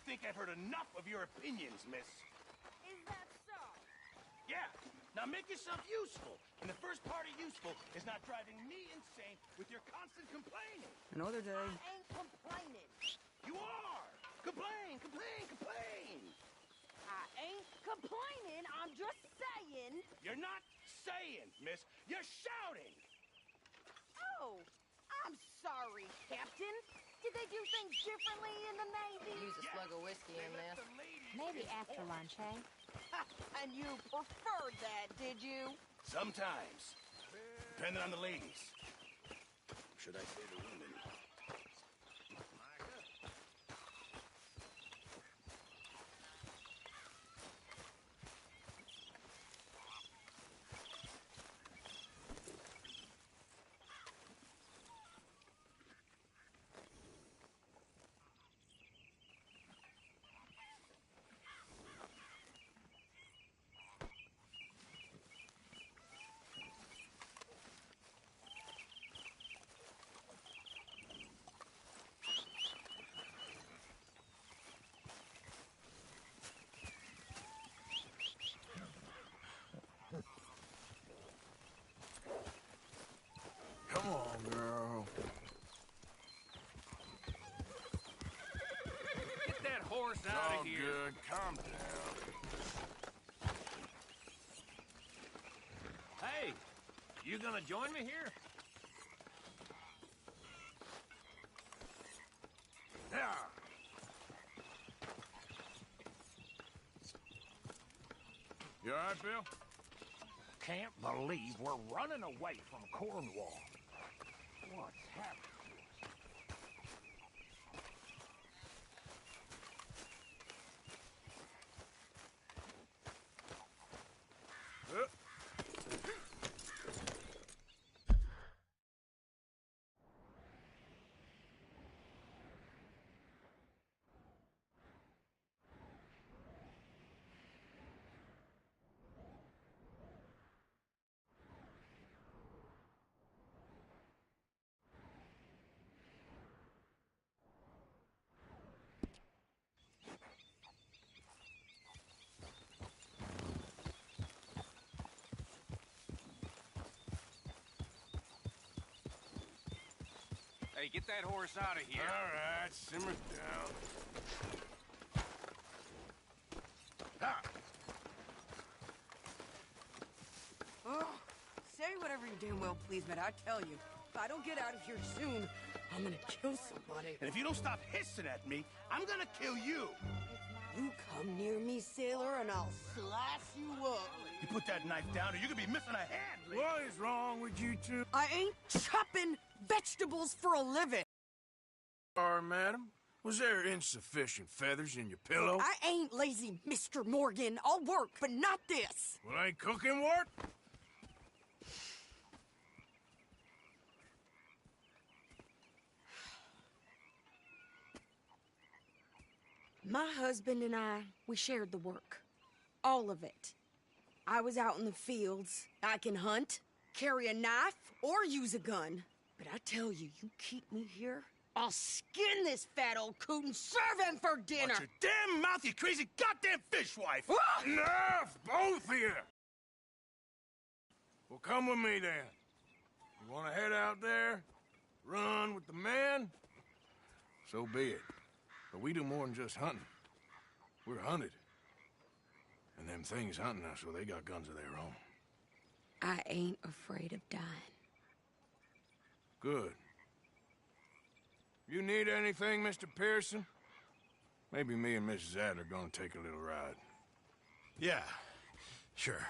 think I've heard enough of your opinions, miss. Is that so? Yeah. Now make yourself useful. And the first part of useful is not driving me insane with your constant complaining. Another day. I ain't complaining. You are! Complain, complain, complain! I ain't complaining. I'm just saying. You're not saying, miss. You're shouting! Oh, I'm sorry, Captain. Did they do things differently in the Navy? Use a slug of whiskey in this. Maybe after lunch, eh? And you preferred that, did you? Sometimes. Depending on the ladies. Should I say the women? Come on, girl. Get that horse out of here. Good. Calm down. Hey, you gonna join me here? Yeah. You all right, Bill? Can't believe we're running away from Cornwall. What's happened to us? Hey, get that horse out of here. All right, simmer down. Ha! Oh, say whatever you damn well please, but I tell you, if I don't get out of here soon, I'm gonna kill somebody. And if you don't stop hissing at me, I'm gonna kill you. You come near me, sailor, and I'll slice you up. You put that knife down or you're gonna be missing a hand. lady. What is wrong with you two? I ain't chopping vegetables for a living. Sorry, madam. Was there insufficient feathers in your pillow? I ain't lazy, Mr. Morgan. I'll work, but not this. Well, ain't cooking work? My husband and I, we shared the work. All of it. I was out in the fields. I can hunt, carry a knife, or use a gun. But I tell you, you keep me here, I'll skin this fat old coot and serve him for dinner. Watch your damn mouth, you crazy goddamn fishwife! Ah! Enough, both of you! Well, come with me, then. You want to head out there, run with the men? So be it. But we do more than just hunting. We're hunted. And them things hunting us, well, they got guns of their own. I ain't afraid of dying. Good. You need anything, Mr. Pearson? Maybe me and Mrs. Adler gonna take a little ride. Yeah, sure.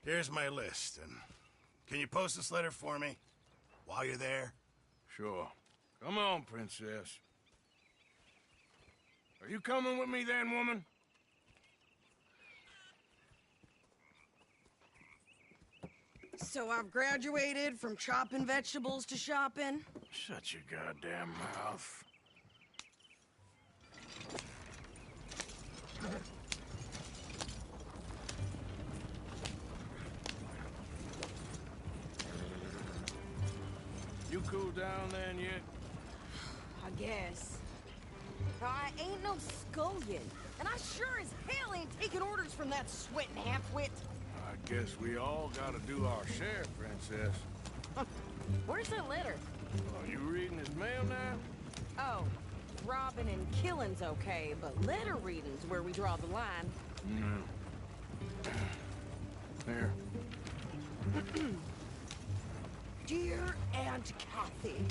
Here's my list, and can you post this letter for me while you're there? Sure. Come on, princess. Are you coming with me then, woman? So I've graduated from chopping vegetables to shopping? Shut your goddamn mouth. You cool down then yet? I guess. I ain't no scullion, and I sure as hell ain't taking orders from that sweating half-wit. I guess we all gotta do our share, Princess. Where's that letter? Are you reading his mail now? Oh, robbing and killing's okay, but letter reading's where we draw the line. Here. Dear Aunt Kathy,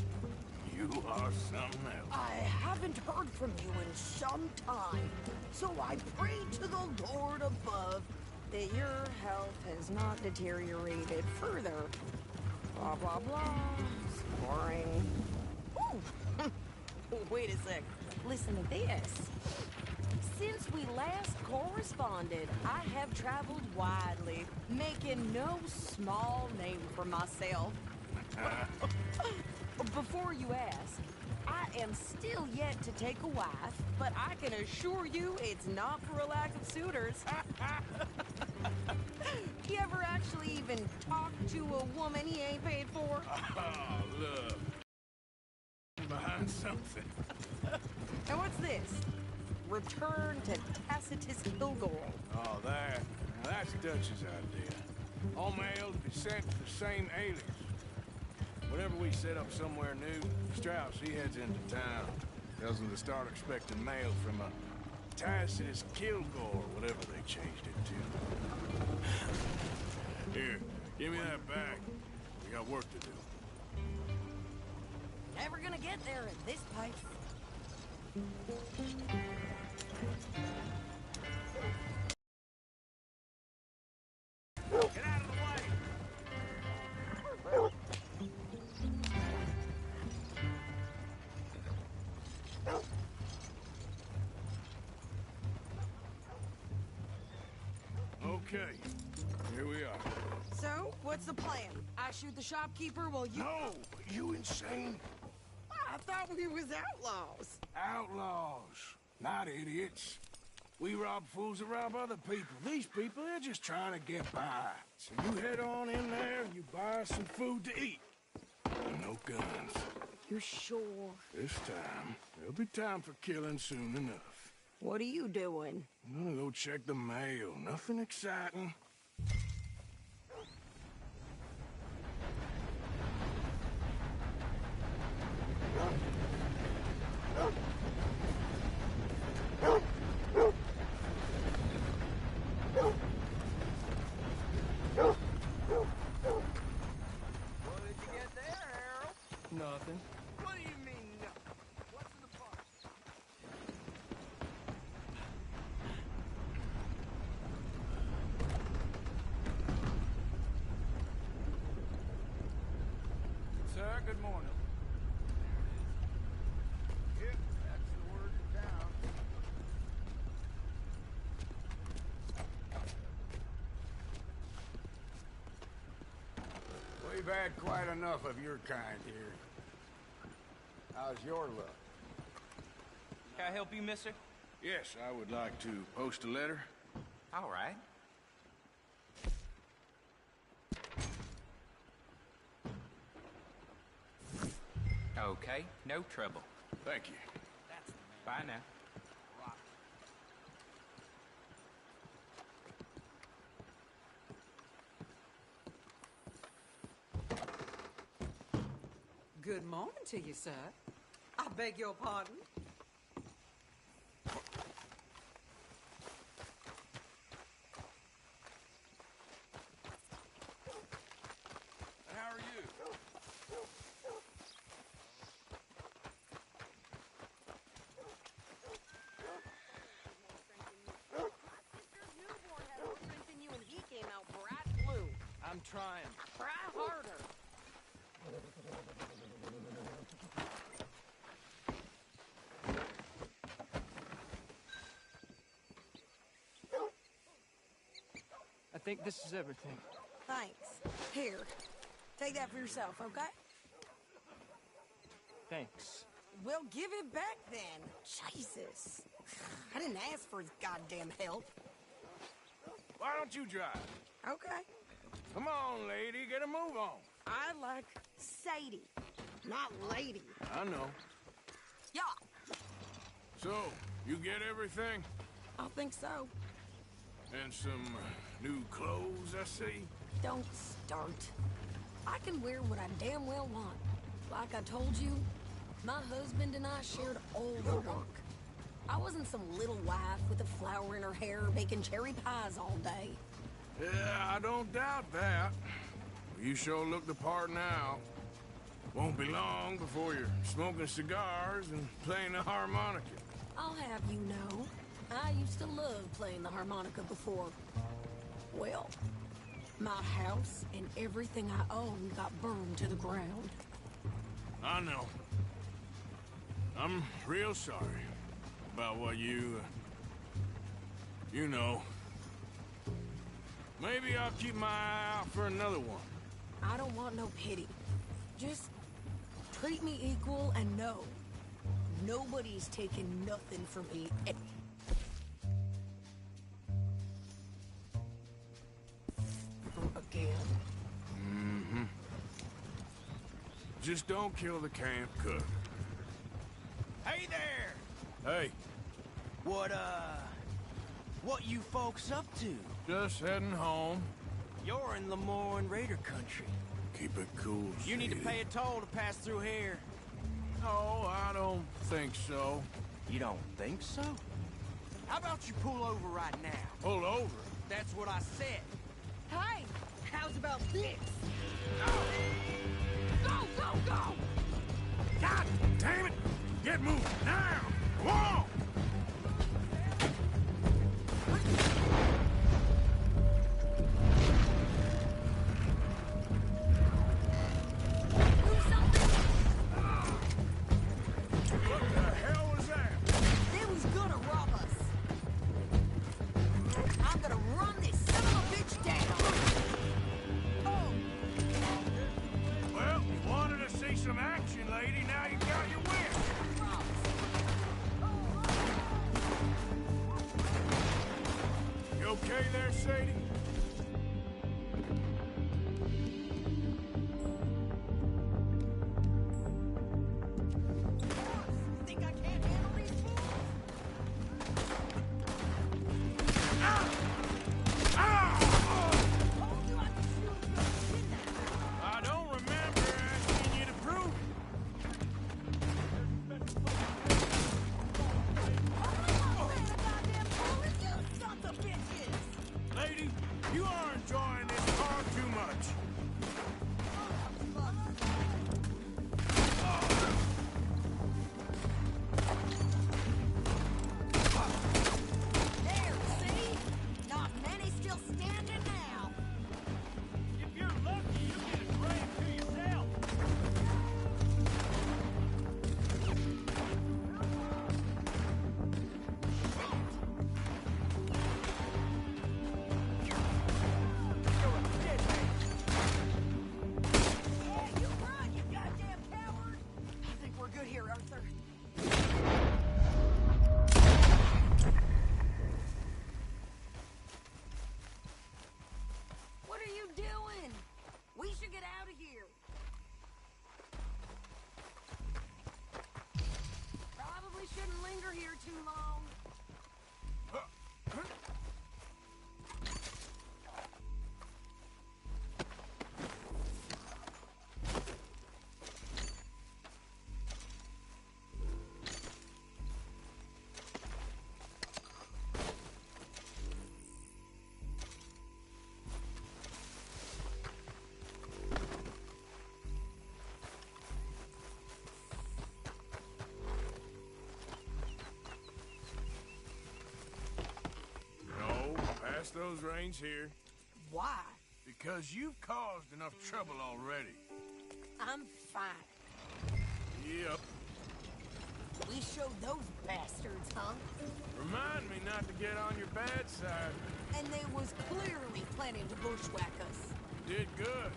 You are something else. I haven't heard from you in some time, so I pray to the Lord above that your health has not deteriorated further. Blah, blah, blah. It's boring. Ooh. Wait a sec. Listen to this. Since we last corresponded, I have traveled widely, making no small name for myself. Before you ask, I am still yet to take a wife, but I can assure you it's not for a lack of suitors. You ever actually even talk to a woman he ain't paid for? Oh, look. Behind something. And what's this? Return to Tacitus Kilgore. Oh, that's Dutch's idea. All mail to be sent to the same alias. Whenever we set up somewhere new, Strauss, he heads into town. Tells them to start expecting mail from a Tacitus Kilgore, whatever they changed it to. Here, give me that back. We got work to do. Never gonna get there at this pace. Get out of the way! Okay, here we are. So, what's the plan? I shoot the shopkeeper while you... No, you insane? I thought we was outlaws. Outlaws, not idiots. We rob fools that rob other people. These people, they're just trying to get by. So you head on in there, you buy some food to eat. And no guns. You sure? This time, there'll be time for killing soon enough. What are you doing? I'm gonna go check the mail. Nothing exciting. What did you get there, Harold? Nothing. What do you mean, no? What's in the box? Sir, good morning. Yep, that's the word in town. We've had quite enough of your kind here. How's your luck? Can I help you, mister? Yes, I would like to post a letter. All right. Okay, no trouble. Thank you. Bye now. Good morning to you, sir. I beg your pardon? How are you? Sister's newborn had more strength than you and he came out bright blue. I'm trying. Try harder. I think this is everything. Thanks. Here, take that for yourself, okay? Thanks. Well, give it back then. Jesus. I didn't ask for his goddamn help. Why don't you drive? Okay. Come on, lady, get a move on. I like Sadie, not lady. I know. Yeah. So, you get everything? I think so. And some new clothes, I see? Don't start. I can wear what I damn well want. Like I told you, my husband and I shared all the work. I wasn't some little wife with a flower in her hair baking cherry pies all day. Yeah, I don't doubt that. You sure look the part now. Won't be long before you're smoking cigars and playing the harmonica. I'll have you know, I used to love playing the harmonica before. Well, my house and everything I owned got burned to the ground. I know. I'm real sorry about what you know. Maybe I'll keep my eye out for another one. I don't want no pity. Just treat me equal and know nobody's taking nothing from me. Again. Mm-hmm. Just don't kill the camp cook. Hey there! Hey, What you folks up to? just heading home. You're in Lemoyne Raider country. Keep it cool, You need to Sadie. pay a toll to pass through here. No, I don't think so. You don't think so? How about you pull over right now? Pull over. That's what I said. Hey, how's about this? Go, go, go! God damn it! Get moving now! Come on! What the hell was that? They was gonna rob us. I'm gonna run this son of a bitch down. Oh, Well, you wanted to see some action, lady. Now you got your wish. You okay there, Sadie? Think I can't handle these fools? Told you I could shoot if you didn't. I don't remember asking you to prove it. Lady, you are enjoying this far too much. there, see? Not many still standing now. If you're lucky, you get a grave to yourself. Yeah, you run, you goddamn coward! I think we're good here, Arthur. What are you doing? We should get out of here. Probably shouldn't linger here too long. No, pass those reins here. Why? Because you've caused enough trouble already. I'm fine. Yep. We showed those bastards, huh? Remind me not to get on your bad side. And they was clearly planning to bushwhack us. Did good.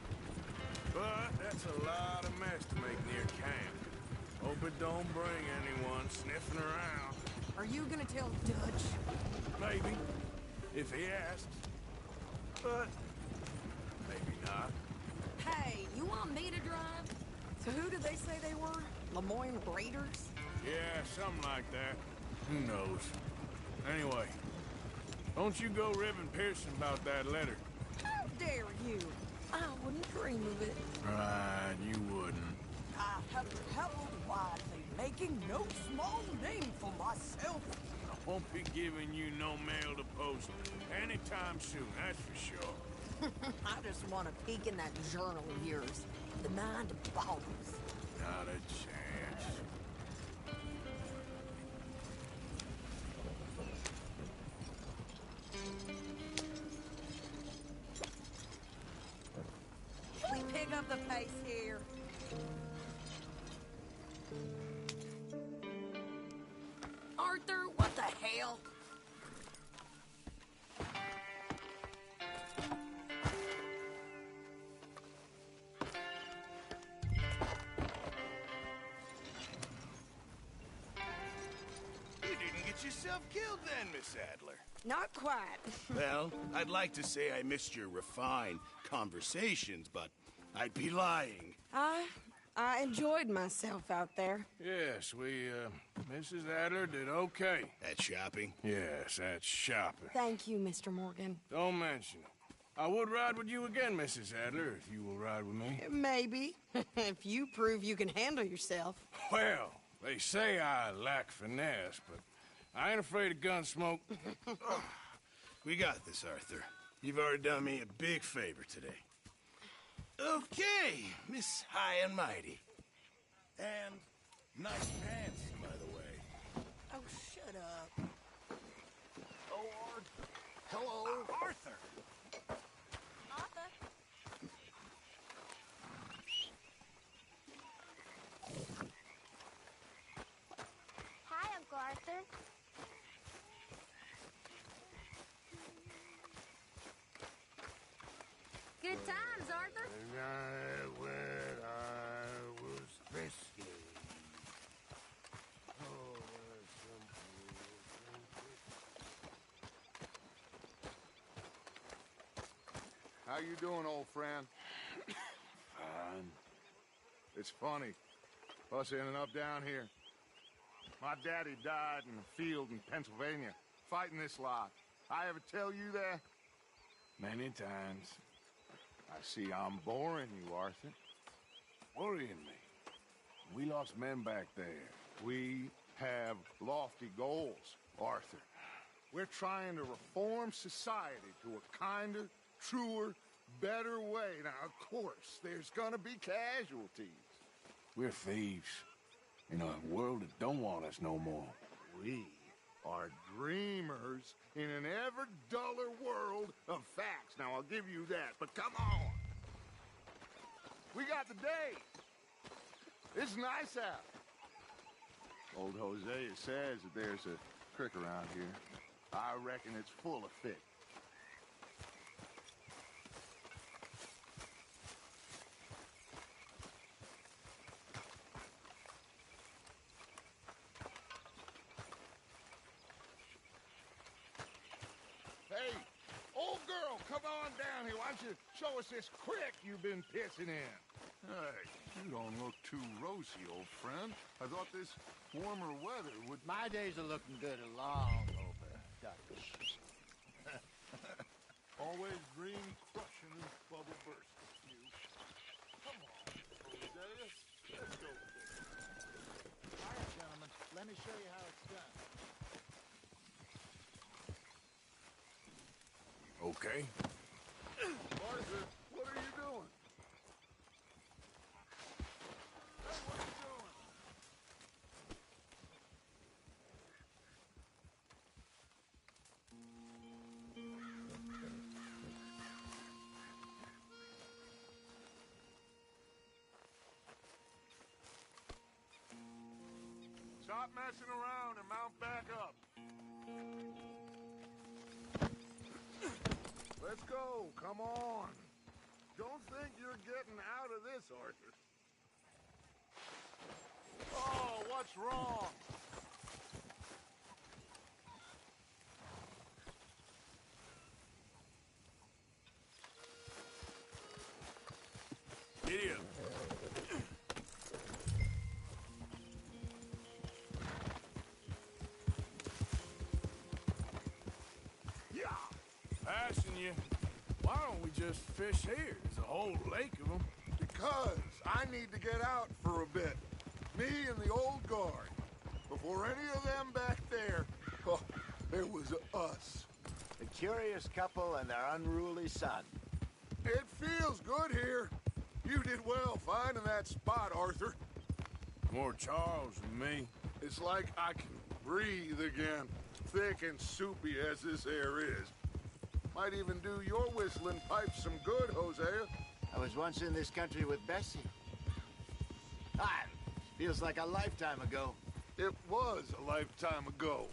But that's a lot of mess to make near camp. Hope it don't bring anyone sniffing around. Are you gonna tell Dutch? Maybe. If he asks. But maybe not. Hey, you want me to drive? So who did they say they were? Lemoyne Raiders? Yeah, something like that. Who knows? Anyway, don't you go ribbing Pearson about that letter. How dare you? I wouldn't dream of it. Right, you wouldn't. I have traveled widely, making no small name for myself. I won't be giving you no mail to post anytime soon, that's for sure. I just want to peek in that journal of yours. The mind boggles. Not a chance. We pick up the pace here. Arthur, what the hell? You didn't get yourself killed then, Miss Adler. Not quite. Well, I'd like to say I missed your refined conversations, but I'd be lying. I enjoyed myself out there. Yes, Mrs. Adler did okay. At shopping? Yes, that's shopping. Thank you, Mr. Morgan. Don't mention it. I would ride with you again, Mrs. Adler, if you will ride with me. Maybe. If you prove you can handle yourself. Well, they say I lack finesse, but I ain't afraid of gun smoke. We got this, Arthur. You've already done me a big favor today. Okay, Miss High and Mighty. And nice pants, by the way. Oh, shut up. Oh, hello. Arthur! Arthur? Hi, Uncle Arthur. Good times, Arthur. When I was risky. How you doing, old friend? Fine. It's funny, us ending up down here. My daddy died in the field in Pennsylvania, fighting this lot. I ever tell you that? Many times. I see I'm boring you, Arthur. Worrying me. We lost men back there. We have lofty goals, Arthur. We're trying to reform society to a kinder, truer, better way. Now, of course, there's gonna be casualties. We're thieves. In a world that don't want us no more. We are dreamers in an ever duller world of facts. Now, I'll give you that, but come on. We got the day. It's nice out. Old Hosea says that there's a creek around here. I reckon it's full of fish. Hey, old girl, come on down here. Why don't you show us this creek you've been pissing in? Hey, you don't look too rosy, old friend. I thought this warmer weather would... My days are looking good long over, Doctor. Always dream crushing and bubble bursting, you. Come on, Hosea. Let's go. All right, gentlemen, let me show you how it's done. Okay. Arthur, what are you doing? Hey, what are you doing? Stop messing around and mount back up. Let's go. Come on. Don't think you're getting out of this, Arthur. Oh, what's wrong? Idiot. harassing you. Why don't we just fish here? There's a whole lake of them. Because I need to get out for a bit. Me and the old guard. Before any of them back there, oh, there was us. The curious couple and their unruly son. It feels good here. You did well finding that spot, Arthur. More Charles than me. It's like I can breathe again, thick and soupy as this air is. Might even do your whistling pipes some good, Hosea. I was once in this country with Bessie. Feels like a lifetime ago. It was a lifetime ago.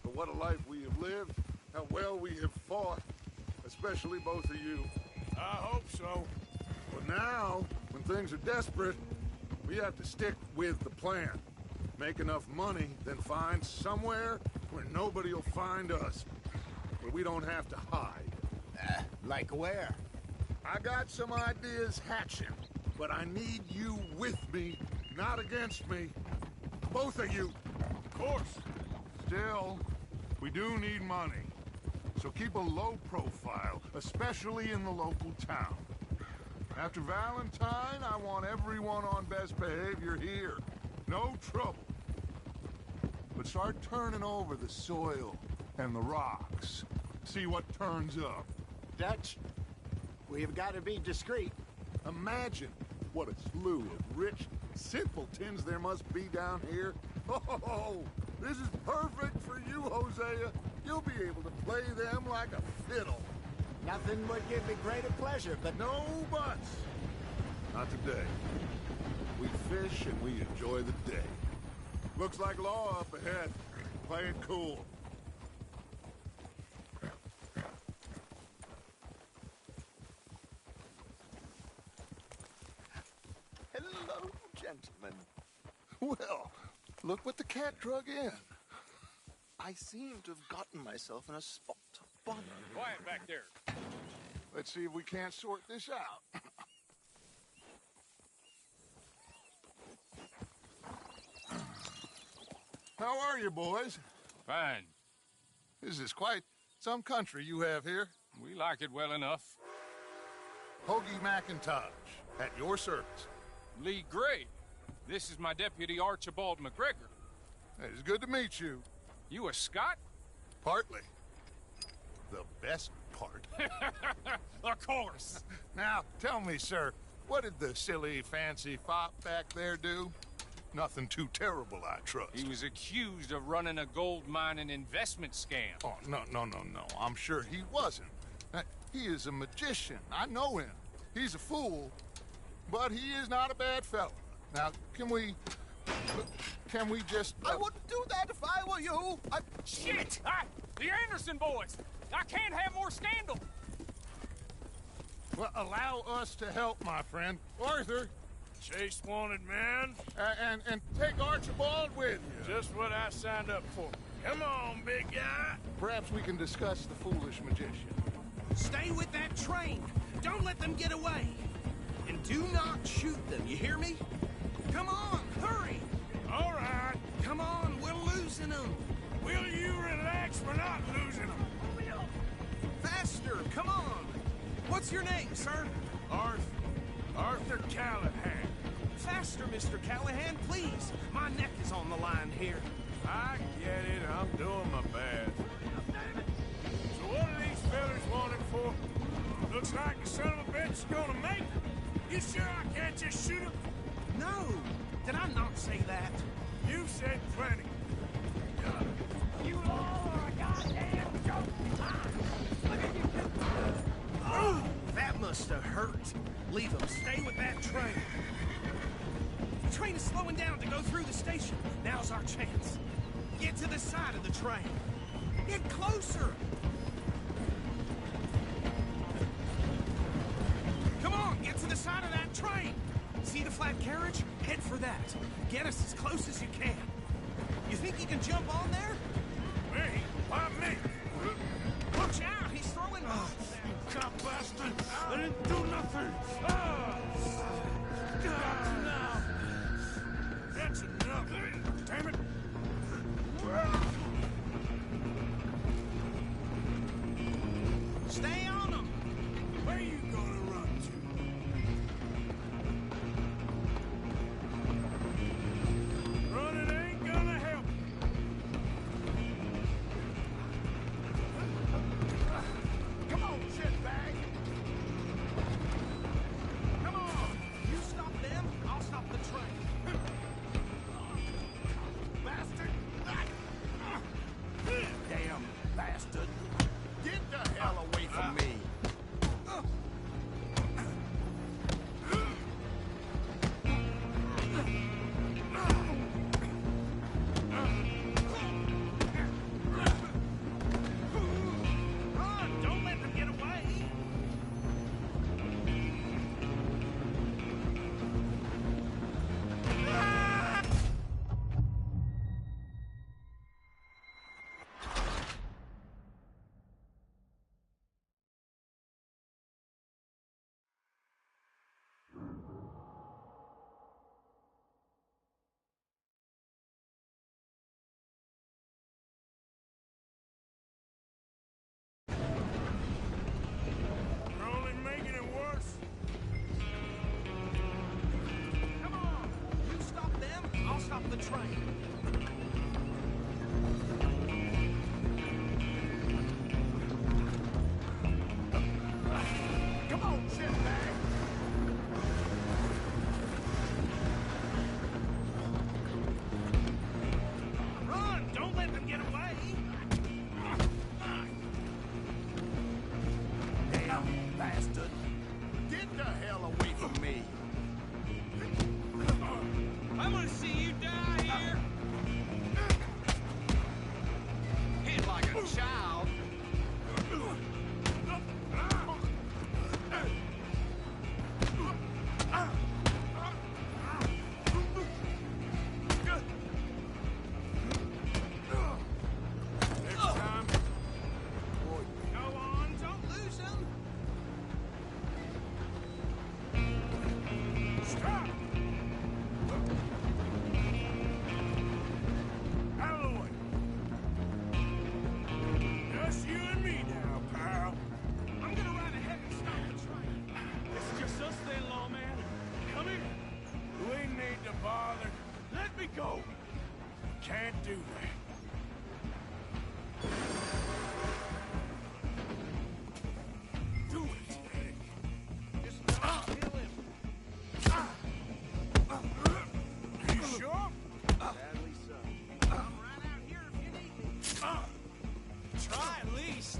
But what a life we have lived, how well we have fought, especially both of you. I hope so. But now, when things are desperate, we have to stick with the plan. Make enough money, then find somewhere where nobody will find us. Where we don't have to hide. Like where? I got some ideas hatching, but I need you with me, not against me. Both of you. Of course. Still, we do need money. So keep a low profile, especially in the local town. After Valentine, I want everyone on best behavior here. No trouble. But start turning over the soil and the rocks. See what turns up. Dutch, we've got to be discreet. Imagine what a slew of rich simpletons there must be down here. Oh, this is perfect for you, Hosea. You'll be able to play them like a fiddle. Nothing would give me greater pleasure, but No buts. Not today. We fish and we enjoy the day. Looks like law up ahead. Play it cool. Hello, gentlemen. Well, look what the cat drug in. I seem to have gotten myself in a spot of bother. Quiet back there. Let's see if we can't sort this out. How are you, boys? Fine. This is quite some country you have here. We like it well enough. Hoagie McIntosh, at your service. Lee Gray. This is my deputy, Archibald McGregor. It's good to meet you. You a Scot? Partly. The best part. Of course. Now, tell me, sir, what did the silly, fancy fop back there do? Nothing too terrible, I trust. He was accused of running a gold mining investment scam. Oh, no. I'm sure he wasn't. He is a magician. I know him. He's a fool, but he is not a bad fellow. Now, can we just... I wouldn't do that if I were you. Shit! The Anderson boys! I can't have more scandal! Well, allow us to help, my friend. Arthur! Chase wanted man. And take Archibald with you. Just what I signed up for. Come on, big guy. Perhaps we can discuss the foolish magician. Stay with that train. Don't let them get away. And do not shoot them, you hear me? Come on, hurry! All right. Come on, we're losing them. Will you relax? We're not losing them. Faster, come on. What's your name, sir? Arthur Callahan. Faster, Mr. Callahan, please. My neck is on the line here. I get it. I'm doing my best. So what are these fellas wanted for? Looks like the son of a bitch is gonna make it. You sure I can't just shoot him? No. Did I not say that? You said plenty. You all are a goddamn joke. Oh, that must have hurt. Leave them. Stay with that train. The train is slowing down to go through the station. Now's our chance. Get to the side of the train. Get closer. Come on, get to the side of that train. See the flat carriage? Head for that. Get us as close as you can. You think you can jump on there? Me? Why me? Watch out, he's throwing... Oh, you cop bastard! I didn't do nothing! God, now! That's enough! Damn it! Stay train. Come on, shitbag! Run! Don't let them get away! Damn bastard! Get the hell away from me! I'm gonna see you die here! Hit like a child! Next time, boy, Go on, don't lose him! stop! Out of the way. Just you and me now, pal. I'm gonna ride ahead and stop the train. It's just us then, lawman. Come here. We need to bother. Let me go. Can't do that. Do it, Eddie. Just don't kill him. You sure? Sadly so. I'm right out here if you need me. Try at least.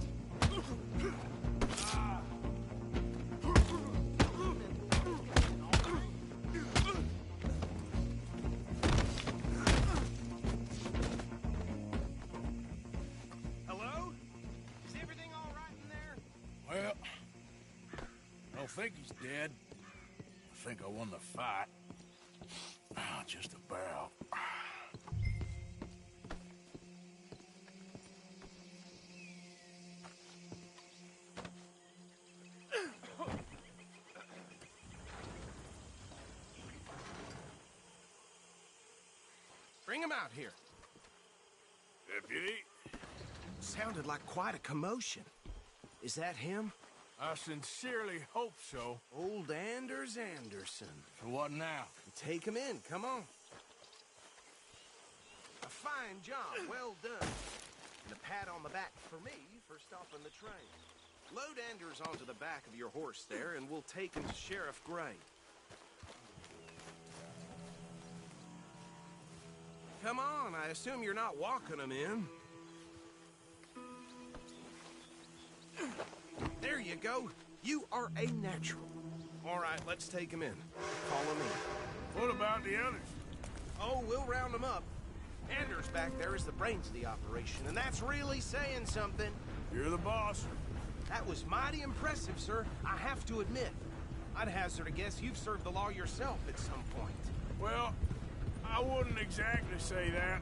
Hello? Is everything all right in there? Well, I don't think he's dead. I think I won the fight. Just about. Bring him out here. Deputy, Sounded like quite a commotion. Is that him? I sincerely hope so. Old Anders Anderson. For what now? Take him in, come on. A fine job, well done. And a pat on the back for me for stopping the train. Load Anders onto the back of your horse there, and we'll take him to Sheriff Gray. Come on, I assume you're not walking him in. There you go. You are a natural. All right, let's take him in. Follow me. What about the others? Oh, we'll round them up. Anders back there is the brains of the operation, and that's really saying something. You're the boss. That was mighty impressive, sir. I have to admit. I'd hazard a guess you've served the law yourself at some point. Well, I wouldn't exactly say that.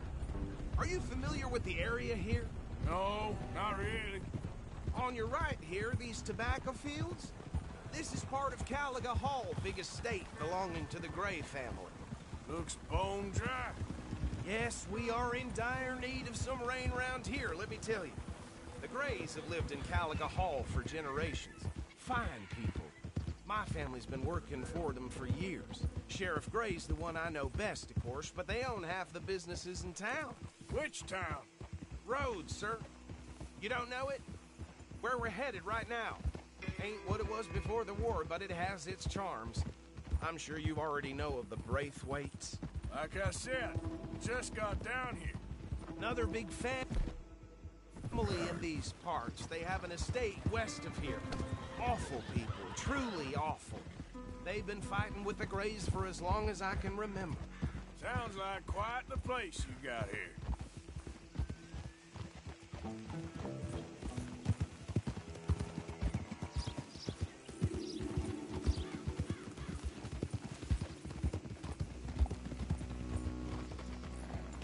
Are you familiar with the area here? No, not really. On your right here, these tobacco fields? This is part of Caliga Hall, big estate belonging to the Gray family. Looks bone dry. Yes, we are in dire need of some rain around here, let me tell you. The Grays have lived in Caliga Hall for generations. Fine people. My family's been working for them for years. Sheriff Gray's the one I know best, of course, but they own half the businesses in town. Which town? Rhodes, sir. You don't know it? Where we're headed right now. Ain't what it was before the war, but it has its charms. I'm sure you already know of the Braithwaites. Like I said, just got down here. Another big family in these parts. They have an estate west of here. Awful people, truly awful. They've been fighting with the Grays for as long as I can remember. Sounds like quite the place you got here.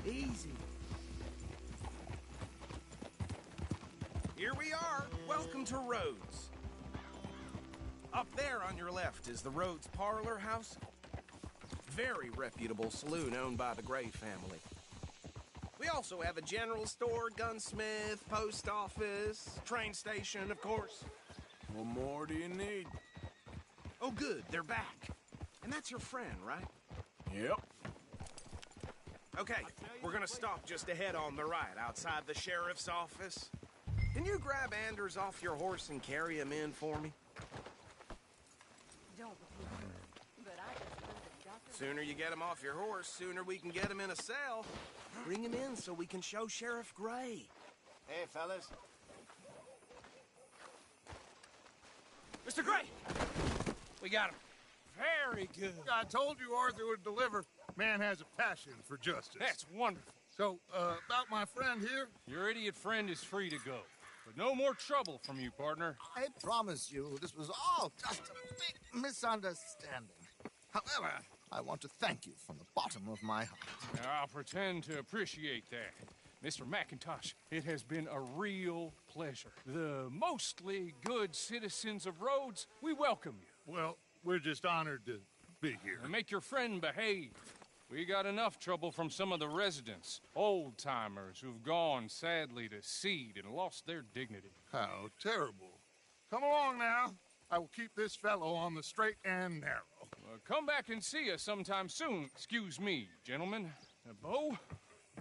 Easy. Here we are. Welcome to Rhodes. Up there on your left is the Rhodes Parlor House. Very reputable saloon owned by the Gray family. We also have a general store, gunsmith, post office, train station, of course. What more do you need? Oh, good. They're back. And that's your friend, right? Yep. Okay, we're gonna stop just ahead on the right, outside the sheriff's office. Can you grab Anders off your horse and carry him in for me? Don't but I just heard that Dr. Sooner you get him off your horse, sooner we can get him in a cell. Bring him in so we can show Sheriff Gray. Hey, fellas. Mr. Gray! We got him. Very good. I told you Arthur would deliver. Man has a passion for justice. That's wonderful. So, about my friend here? Your idiot friend is free to go. But no more trouble from you, partner. I promise you, this was all just a big misunderstanding. However, I want to thank you from the bottom of my heart. Now, I'll pretend to appreciate that. Mr. McIntosh, it has been a real pleasure. The mostly good citizens of Rhodes, we welcome you. Well, we're just honored to be here. And make your friend behave. We got enough trouble from some of the residents, old-timers who've gone, sadly, to seed and lost their dignity. How terrible. Come along now. I will keep this fellow on the straight and narrow. Come back and see us sometime soon. Excuse me, gentlemen. Bo,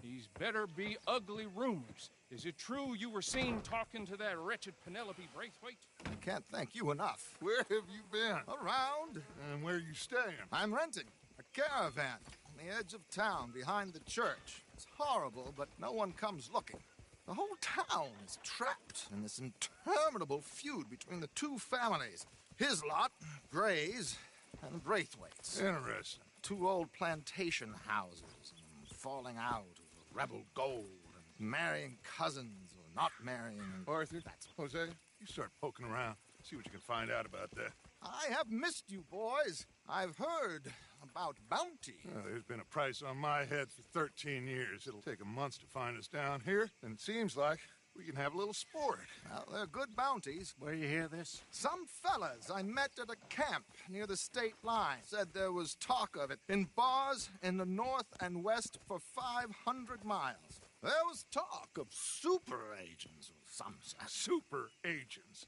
these better be ugly rumors. Is it true you were seen talking to that wretched Penelope Braithwaite? I can't thank you enough. Where have you been? Around. And where are you staying? I'm renting a caravan on the edge of town behind the church. It's horrible, but no one comes looking. The whole town is trapped in this interminable feud between the two families. His lot, Gray's, and Braithwaite's. Interesting. Two old plantation houses, and falling out over rebel gold, and marrying cousins or not marrying. Arthur, Jose, you start poking around. See what you can find out about that. I have missed you, boys. I've heard about bounty. There's been a price on my head for 13 years. It'll take a month to find us down here, and it seems like we can have a little sport. Well, they're good bounties. Where you hear this? Some fellas I met at a camp near the state line said there was talk of it in bars in the north and west for 500 miles. There was talk of super agents or some such. Super agents.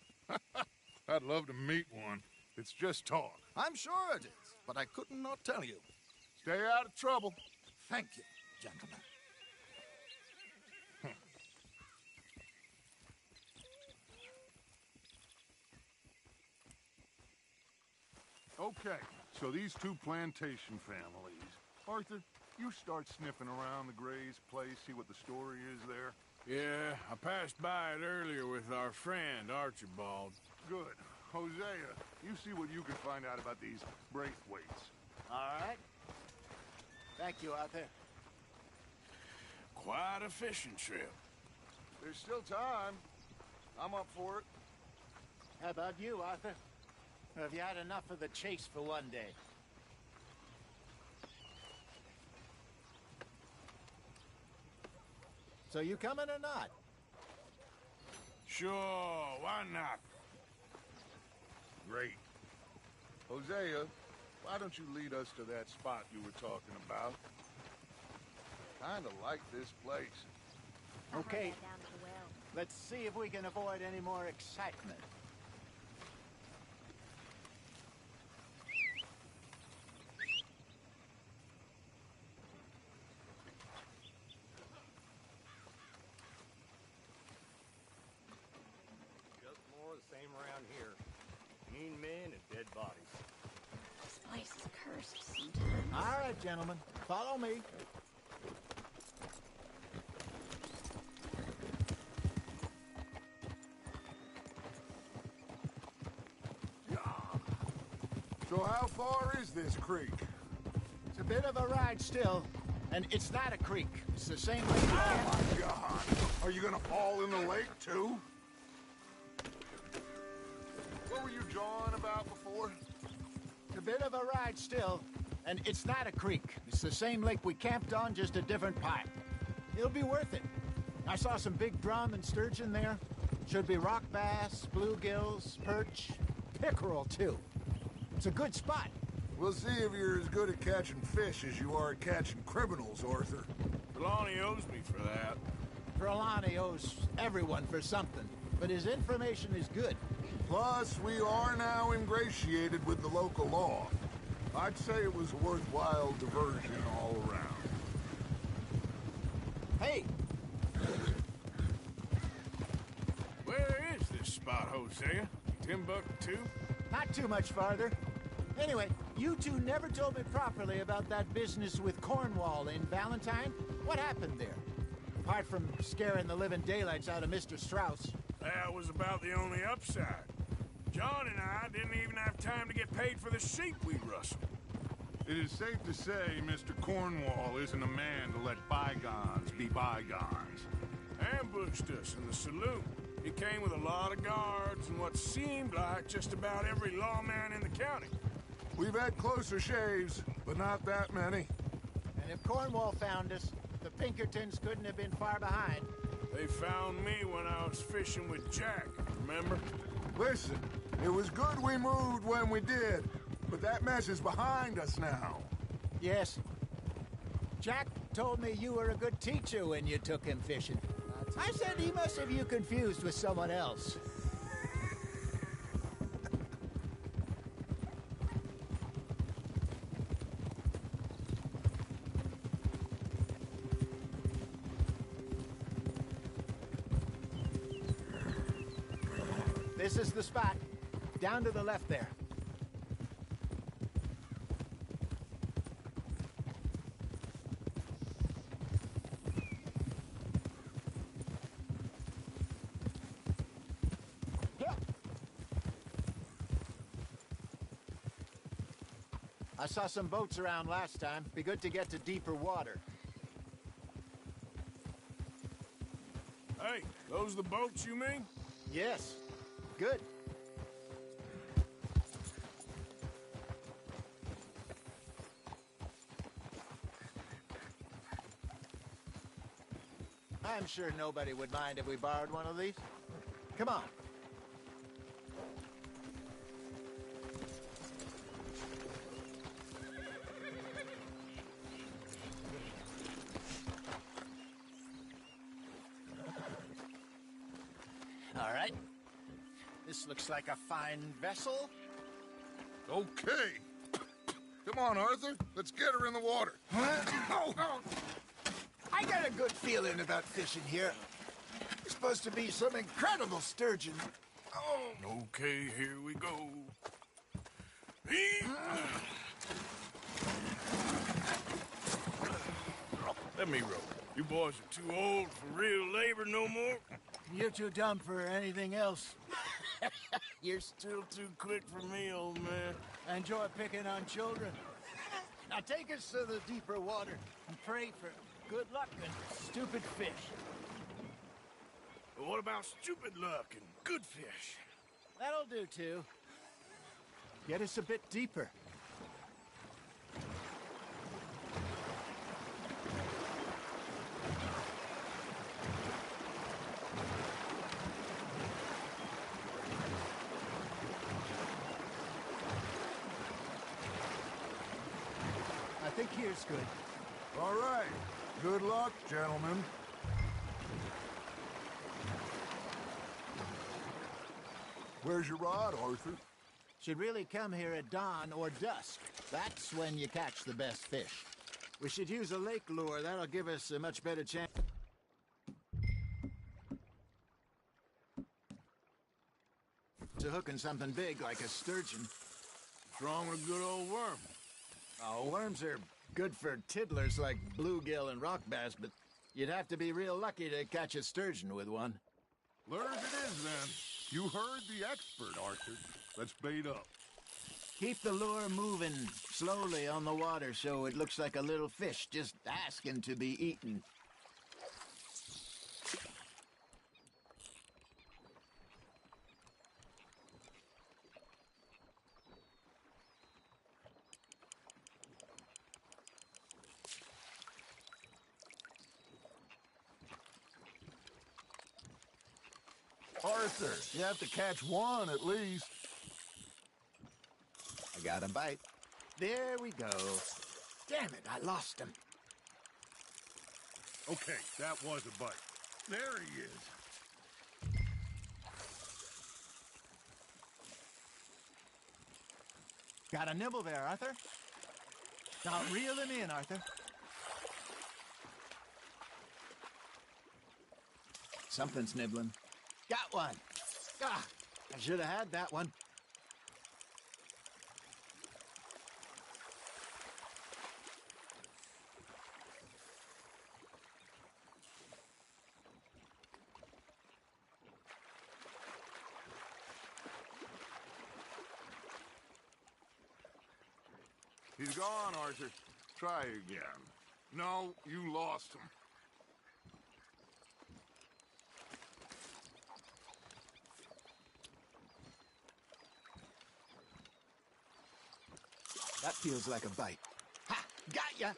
I'd love to meet one. It's just talk. I'm sure it is, but I could not tell you. Stay out of trouble. Thank you, gentlemen. Okay, so these two plantation families. Arthur, you start sniffing around the Gray's place, see what the story is there. Yeah, I passed by it earlier with our friend, Archibald. Good. Hosea, you see what you can find out about these Braithwaites. All right. Thank you, Arthur. Quite a fishing trip. There's still time. I'm up for it. How about you, Arthur? Or have you had enough of the chase for one day? So you coming or not? Sure, why not? Great. Hosea, why don't you lead us to that spot you were talking about? Kinda like this place. Okay. Let's see if we can avoid any more excitement. Just more of the same around here. Mean men and dead bodies. This place is cursed sometimes. All right, gentlemen. Follow me. So how far is this creek? It's a bit of a ride still, and it's not a creek. It's the same lake. Oh my God! Are you gonna fall in the lake too? What were you jawing about before? It's a bit of a ride still, and it's not a creek. It's the same lake we camped on, just a different pipe. It'll be worth it. I saw some big drum and sturgeon there. Should be rock bass, bluegills, perch, pickerel too. It's a good spot. We'll see if you're as good at catching fish as you are at catching criminals, Arthur. Trelawney owes me for that. Trelawney owes everyone for something, but his information is good. Plus, we are now ingratiated with the local law. I'd say it was a worthwhile diversion all around. Hey! Where is this spot, Hosea? Timbuktu? Not too much farther. Anyway, you two never told me properly about that business with Cornwall in Valentine. What happened there? Apart from scaring the living daylights out of Mr. Strauss. That was about the only upside. John and I didn't even have time to get paid for the sheep we rustled. It is safe to say Mr. Cornwall isn't a man to let bygones be bygones. Ambushed us in the saloon. He came with a lot of guards and what seemed like just about every lawman in the county. We've had closer shaves, but not that many. And if Cornwall found us, the Pinkertons couldn't have been far behind. They found me when I was fishing with Jack, remember? Listen, it was good we moved when we did, but that mess is behind us now. Yes. Jack told me you were a good teacher when you took him fishing. I said he must have you confused with someone else. This is the spot. Down to the left there. I saw some boats around last time. Be good to get to deeper water. Hey, those the boats you mean? Yes. Good. I'm sure nobody would mind if we borrowed one of these. Come on. All right. This looks like a fine vessel. Okay. Come on, Arthur. Let's get her in the water. Oh, I got a good feeling about fishing here. It's supposed to be some incredible sturgeon. Oh. Okay, here we go. Let me row. You boys are too old for real labor no more. You're too dumb for anything else. You're still too quick for me, old man. I enjoy picking on children. Now take us to the deeper water and pray for good luck and stupid fish. But what about stupid luck and good fish? That'll do, too. Get us a bit deeper. I think here's good. All right. Good luck, gentlemen. Where's your rod, Arthur? Should really come here at dawn or dusk. That's when you catch the best fish. We should use a lake lure. That'll give us a much better chance. To hooking something big like a sturgeon. What's wrong with a good old worm? Oh, worms are good for tiddlers like bluegill and rock bass, but you'd have to be real lucky to catch a sturgeon with one. Lures it is, then. You heard the expert, Arthur. Let's bait up. Keep the lure moving slowly on the water so it looks like a little fish just asking to be eaten. Arthur, you have to catch one at least. I got a bite. There we go. Damn it, I lost him. Okay, that was a bite. There he is. Got a nibble there, Arthur. Now reel him in, Arthur. Something's nibbling. Got one! Ah, I should have had that one. He's gone, Arthur. Try again. No, you lost him. That feels like a bite. Ha! Got ya!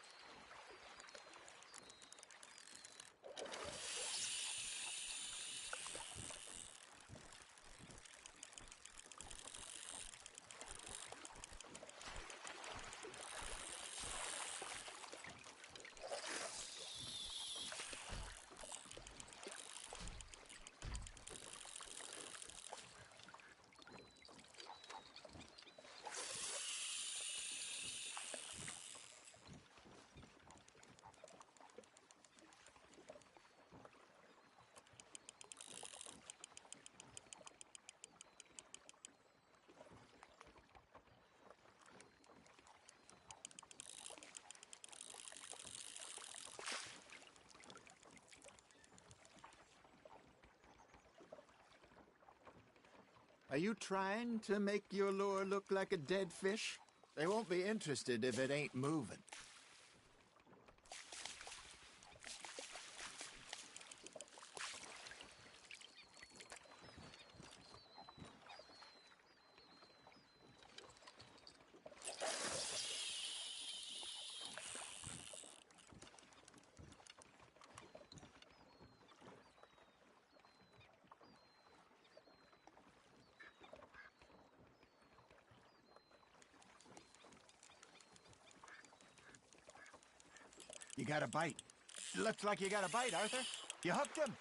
Are you trying to make your lure look like a dead fish? They won't be interested if it ain't moving. You got a bite. Looks like you got a bite, Arthur. You hooked him.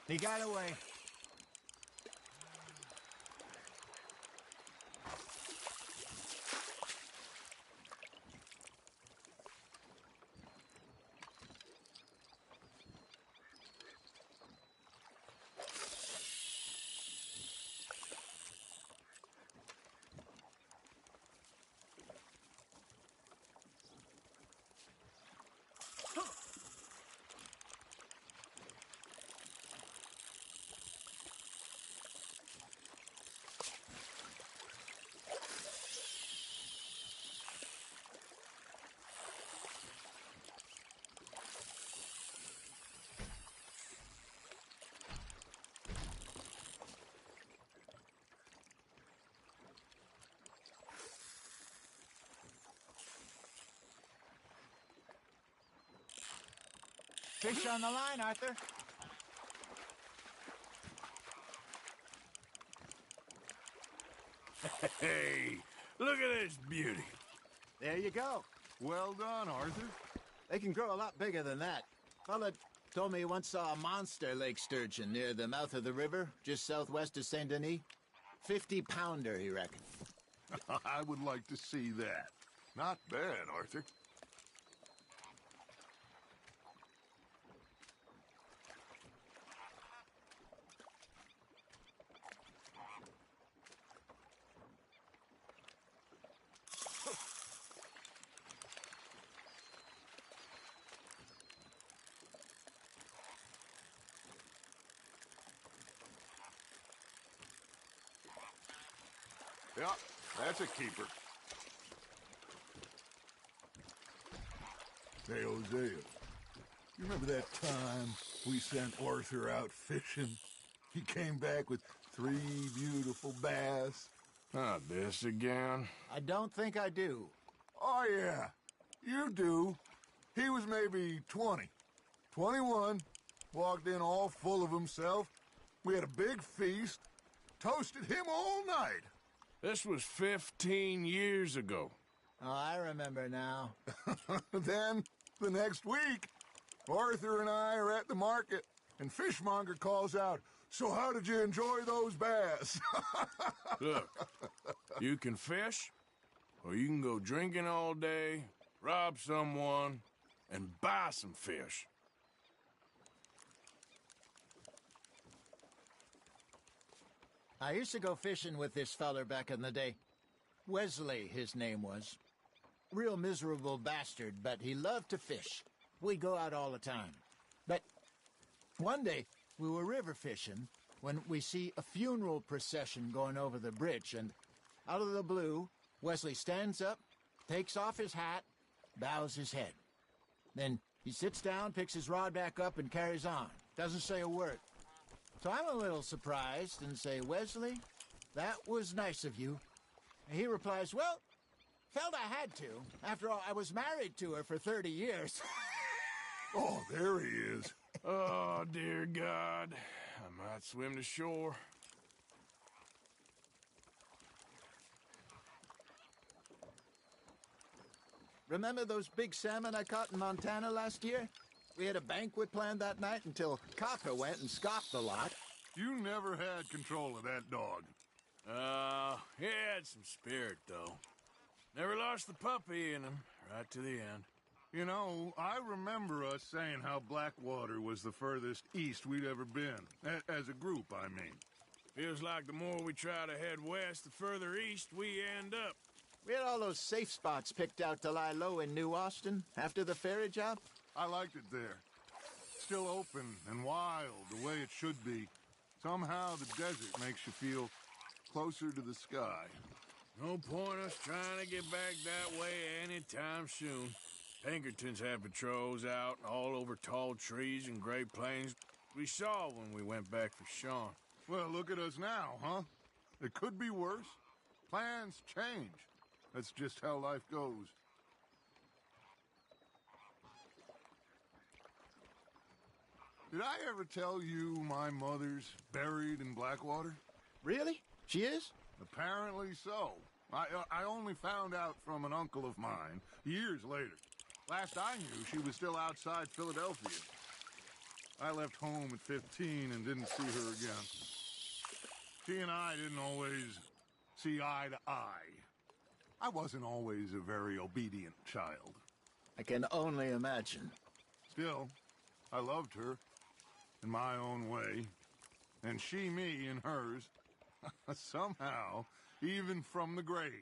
He got away. Fish on the line, Arthur. Hey, look at this beauty. There you go. Well done, Arthur. They can grow a lot bigger than that. Fella told me he once saw a monster lake sturgeon near the mouth of the river, just southwest of Saint Denis. 50-pounder, he reckoned. I would like to see that. Not bad, Arthur. Yep, that's a keeper. Hey, Hosea, you remember that time we sent Arthur out fishing? He came back with 3 beautiful bass. Not this again. I don't think I do. Oh, yeah, you do. He was maybe 20, 21, walked in all full of himself. We had a big feast, toasted him all night. This was 15 years ago. Oh, I remember now. Then, the next week, Arthur and I are at the market, and Fishmonger calls out, "So how did you enjoy those bass?" Look, you can fish, or you can go drinking all day, rob someone, and buy some fish. I used to go fishing with this feller back in the day. Wesley, his name was. Real miserable bastard, but he loved to fish. We go out all the time. But one day, we were river fishing when we see a funeral procession going over the bridge, and out of the blue, Wesley stands up, takes off his hat, bows his head. Then he sits down, picks his rod back up, and carries on. Doesn't say a word. So I'm a little surprised and say, "Wesley, that was nice of you." And he replies, "Well, felt I had to. After all, I was married to her for 30 years. Oh, there he is. Oh, dear God. I might swim to shore. Remember those big salmon I caught in Montana last year? We had a banquet planned that night until Kaka went and scoffed a lot. You never had control of that dog. He had some spirit, though. Never lost the puppy in him, right to the end. You know, I remember us saying how Blackwater was the furthest east we'd ever been. As a group, I mean. Feels like the more we try to head west, the further east we end up. We had all those safe spots picked out to lie low in New Austin after the ferry job. I liked it there. Still open and wild, the way it should be. Somehow the desert makes you feel closer to the sky. No point us trying to get back that way anytime soon. Pinkertons have patrols out all over tall trees and Great Plains. We saw when we went back for Sean. Well, look at us now, huh? It could be worse. Plans change. That's just how life goes. Did I ever tell you my mother's buried in Blackwater? Really? She is? Apparently so. I only found out from an uncle of mine years later. Last I knew, she was still outside Philadelphia. I left home at 15 and didn't see her again. She and I didn't always see eye to eye. I wasn't always a very obedient child. I can only imagine. Still, I loved her in my own way, and she me in hers. Somehow, even from the grave,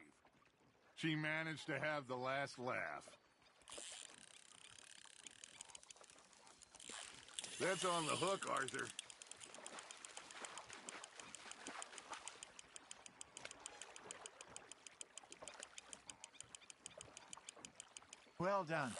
she managed to have the last laugh. That's on the hook, Arthur. Well done.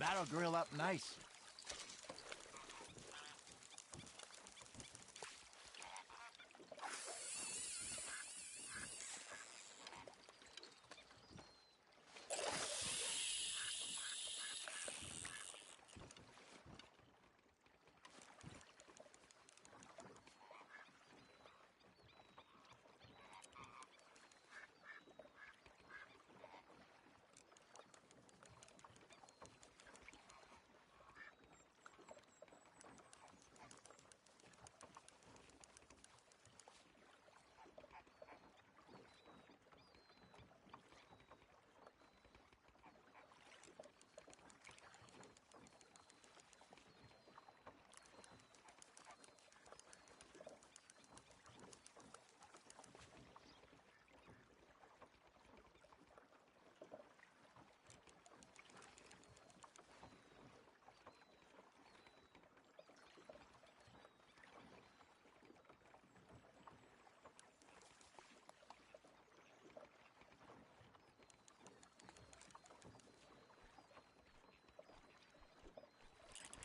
That'll grill up nice.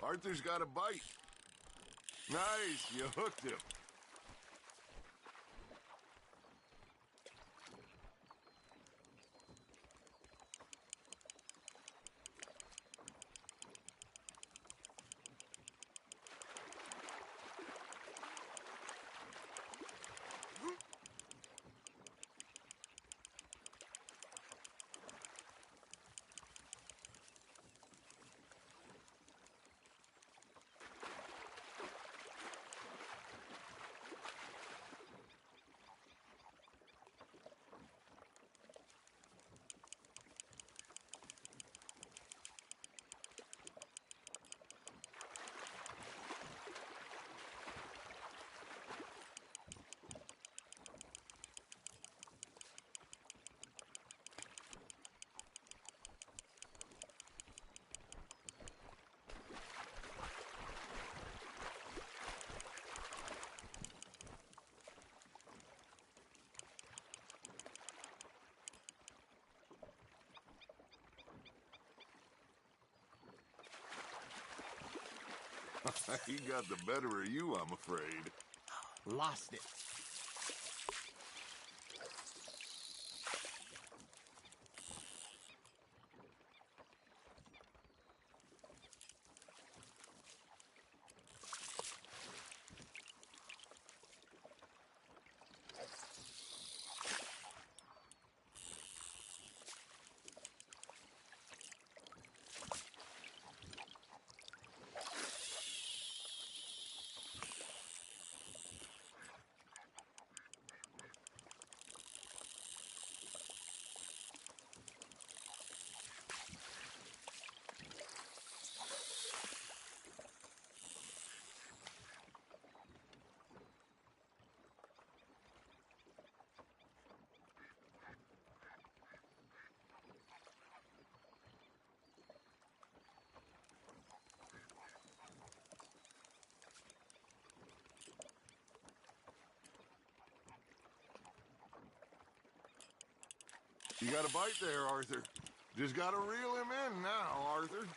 Arthur's got a bite. Nice, you hooked him. He got the better of you, I'm afraid. Lost it. You got a bite there, Arthur. Just gotta reel him in now, Arthur.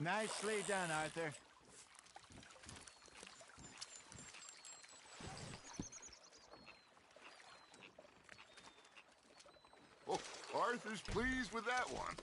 Nicely done, Arthur. Oh, Arthur's pleased with that one.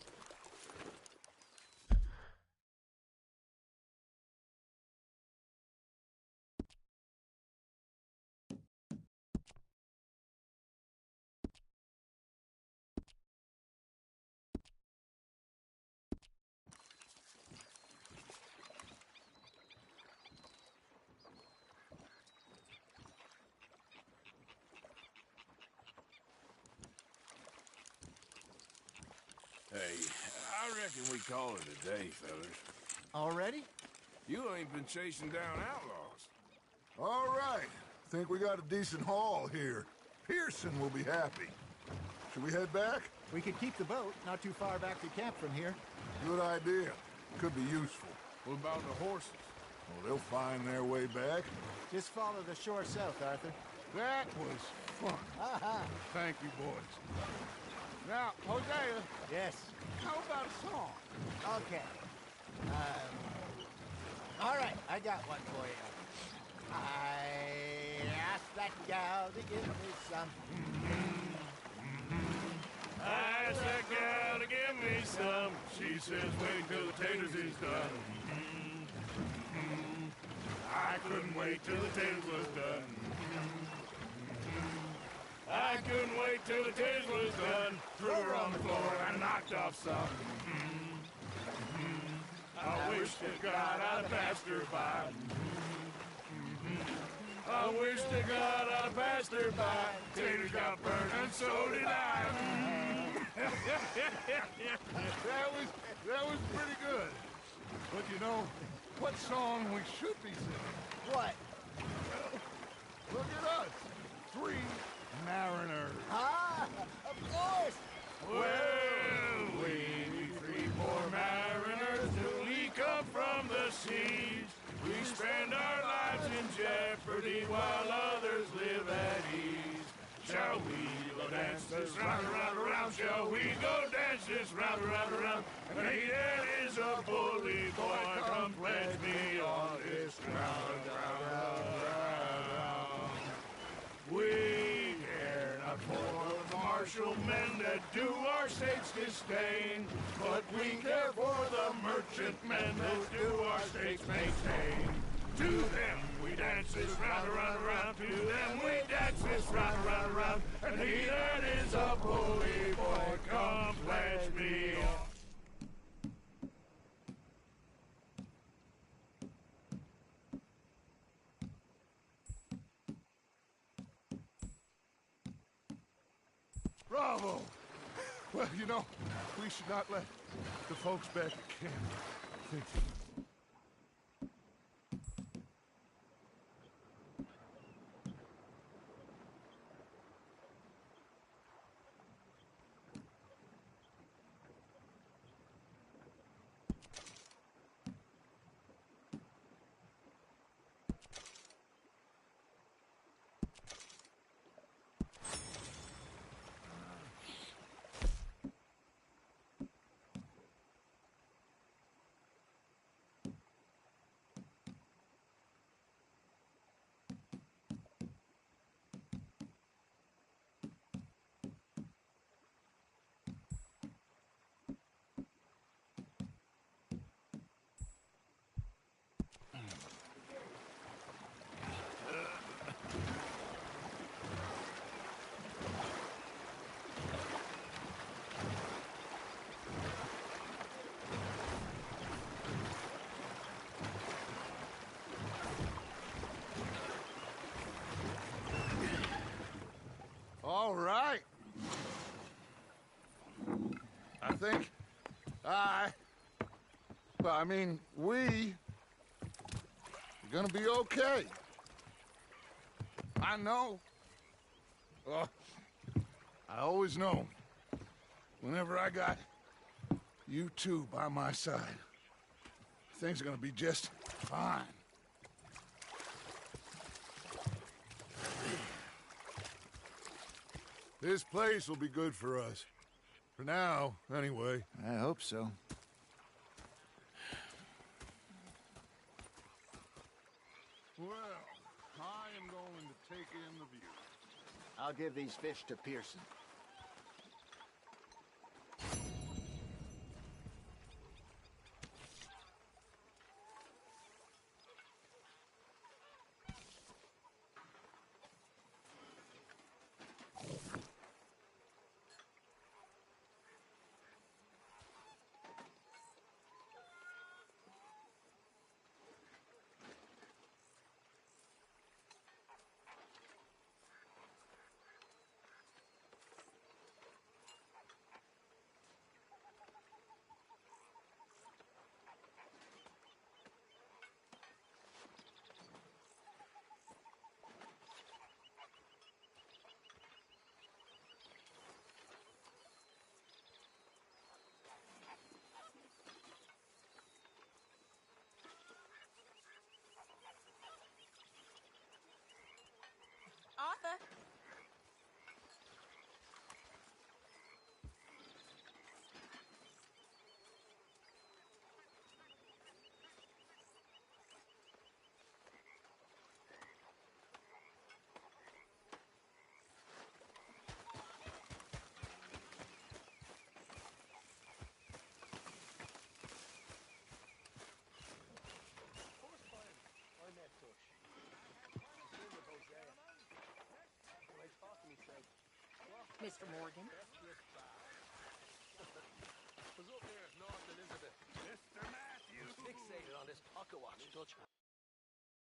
Hey, I reckon we call it a day, fellas. Already? You ain't been chasing down outlaws. All right. Think we got a decent haul here. Pearson will be happy. Should we head back? We could keep the boat not too far back to camp from here. Good idea. Could be useful. What about the horses? Well, they'll find their way back. Just follow the shore south, Arthur. That was fun. Thank you, boys. Now, Hosea. Yes. How about a song? Okay. All right, I got one for you. I asked that gal to give me some. I asked that gal to give me some. She says, wait till the taters is done. I couldn't wait till the taters was done. I couldn't wait till the taters was done. Threw her on the floor and knocked off some. I wish to God I'd passed her by. I wish to God I'd passed her by. Taters got burned and so did I. That was pretty good. But you know, what song we should be singing? What? Look at us. 3 mariners. Ah, of course. Well, we 3 poor mariners till we come from the seas. We spend our lives in jeopardy while others live at ease. Shall we go dance this round, around, around? Shall we go dance this round, around, around? And he that is a bully boy, come pledge me on this ground, round. We care not for the martial men that do our state's disdain, but we care for the merchant men that do our state's maintain. To them we dance this round, around, around. To them we dance this round, around, around. And he that is a bully boy, come pledge me on. Bravo! Well, you know, we should not let the folks back at camp think. All right. I think we are gonna be okay. I know. I always know. Whenever I got you two by my side, things are gonna be just fine. This place will be good for us. For now, anyway. I hope so. Well, I am going to take in the view. I'll give these fish to Pearson. Arthur. Mr. Morgan. Was up there north Elizabeth. Mr. Matthews. Fixated on this pocket watch Dutchman.